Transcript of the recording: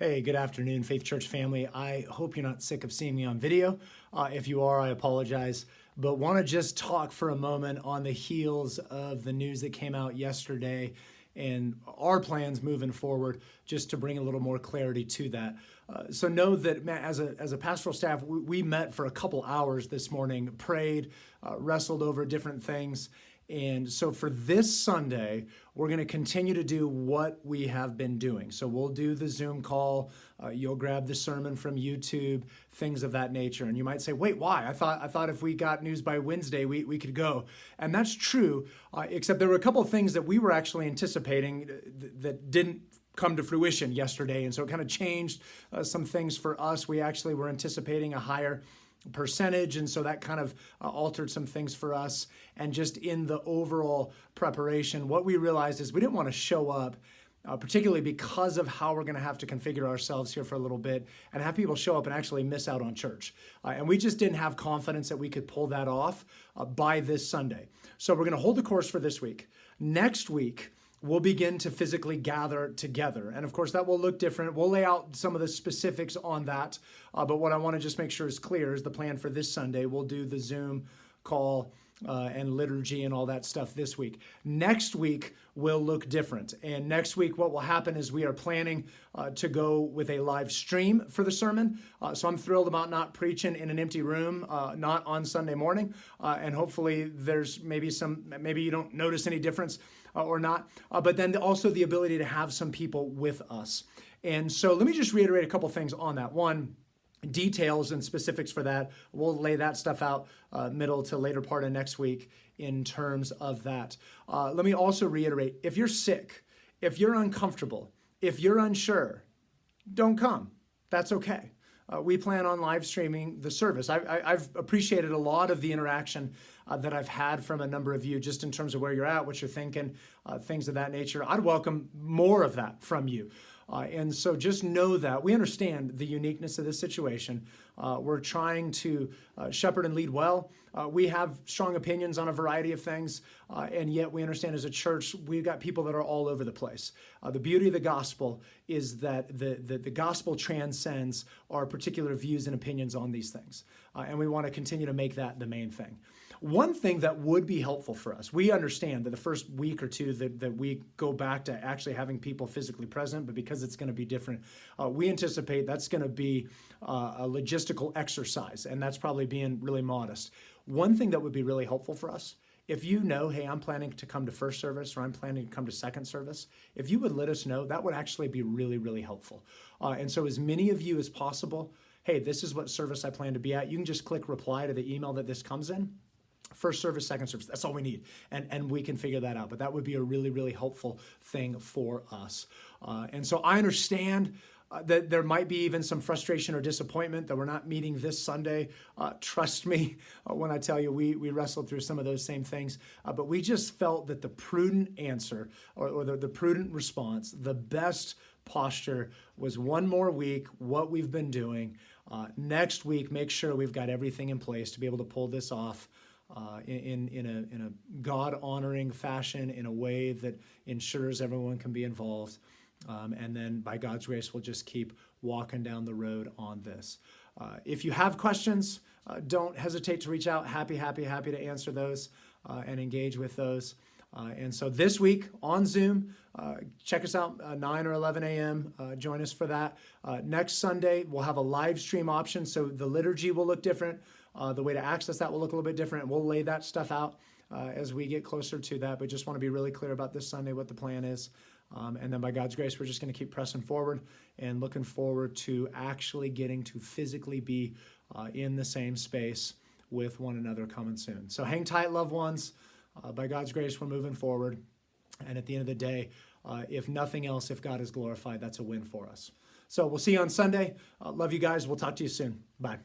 Hey, good afternoon, Faith Church family. I hope you're not sick of seeing me on video. If you are, I apologize, but want to just talk for a moment on the heels of the news that came out yesterday and our plans moving forward, just to bring a little more clarity to that. So know that as a pastoral staff, we met for a couple hours this morning, prayed, wrestled over different things. And so for this Sunday, we're going to continue to do what we have been doing. So we'll do the Zoom call. You'll grab the sermon from YouTube, things of that nature. And you might say, wait, why? I thought if we got news by Wednesday, we could go. And that's true, except there were a couple of things that we were actually anticipating that didn't come to fruition yesterday. And so it kind of changed some things for us. We actually were anticipating a higher percentage, and so that kind of altered some things for us. And just in the overall preparation, what we realized is we didn't want to show up, particularly because of how we're going to have to configure ourselves here for a little bit, and have people show up and actually miss out on church. And we just didn't have confidence that we could pull that off by this Sunday. So we're going to hold the course for this week. Next week, we'll begin to physically gather together. And of course, that will look different. We'll lay out some of the specifics on that. But what I want to just make sure is clear is the plan for this Sunday. We'll do the Zoom call and liturgy and all that stuff this week. Next week will look different. And next week, what will happen is we are planning to go with a live stream for the sermon. So I'm thrilled about not preaching in an empty room, not on Sunday morning. And hopefully there's maybe you don't notice any difference or not. But then also the ability to have some people with us. And so let me just reiterate a couple things on that. One, details and specifics for that. We'll lay that stuff out middle to later part of next week in terms of that. Let me also reiterate, if you're sick, if you're uncomfortable, if you're unsure, don't come. That's okay. We plan on live streaming the service. I've appreciated a lot of the interaction that I've had from a number of you, just in terms of where you're at, what you're thinking, things of that nature. I'd welcome more of that from you. And so just know that we understand the uniqueness of this situation. We're trying to shepherd and lead well. We have strong opinions on a variety of things, and yet we understand as a church, we've got people that are all over the place. The beauty of the gospel is that the gospel transcends our particular views and opinions on these things. And we want to continue to make that the main thing. One thing that would be helpful for us, we understand that the first week or two that we go back to actually having people physically present, but because it's going to be different, we anticipate that's going to be a logistical exercise, and that's probably being really modest. One thing that would be really helpful for us, if you know, hey, I'm planning to come to first service or I'm planning to come to second service, if you would let us know, that would actually be really, really helpful. And so as many of you as possible, hey, this is what service I plan to be at. You can just click reply to the email that this comes in. First service, second service, that's all we need. And we can figure that out. But that would be a really, really helpful thing for us. And so I understand that there might be even some frustration or disappointment that we're not meeting this Sunday. Trust me when I tell you we wrestled through some of those same things. But we just felt that the prudent answer or the prudent response, the best posture was one more week, what we've been doing. Next week, make sure we've got everything in place to be able to pull this off in a God-honoring fashion, in a way that ensures everyone can be involved. And then by God's grace, we'll just keep walking down the road on this. If you have questions, don't hesitate to reach out. Happy to answer those and engage with those. And so this week on Zoom, check us out 9 or 11 a.m. Join us for that. Next Sunday, we'll have a live stream option. So the liturgy will look different. The way to access that will look a little bit different. We'll lay that stuff out as we get closer to that. But just want to be really clear about this Sunday, what the plan is. And then by God's grace, we're just going to keep pressing forward and looking forward to actually getting to physically be in the same space with one another coming soon. So hang tight, loved ones. By God's grace, we're moving forward. And at the end of the day, if nothing else, if God is glorified, that's a win for us. So we'll see you on Sunday. Love you guys. We'll talk to you soon. Bye.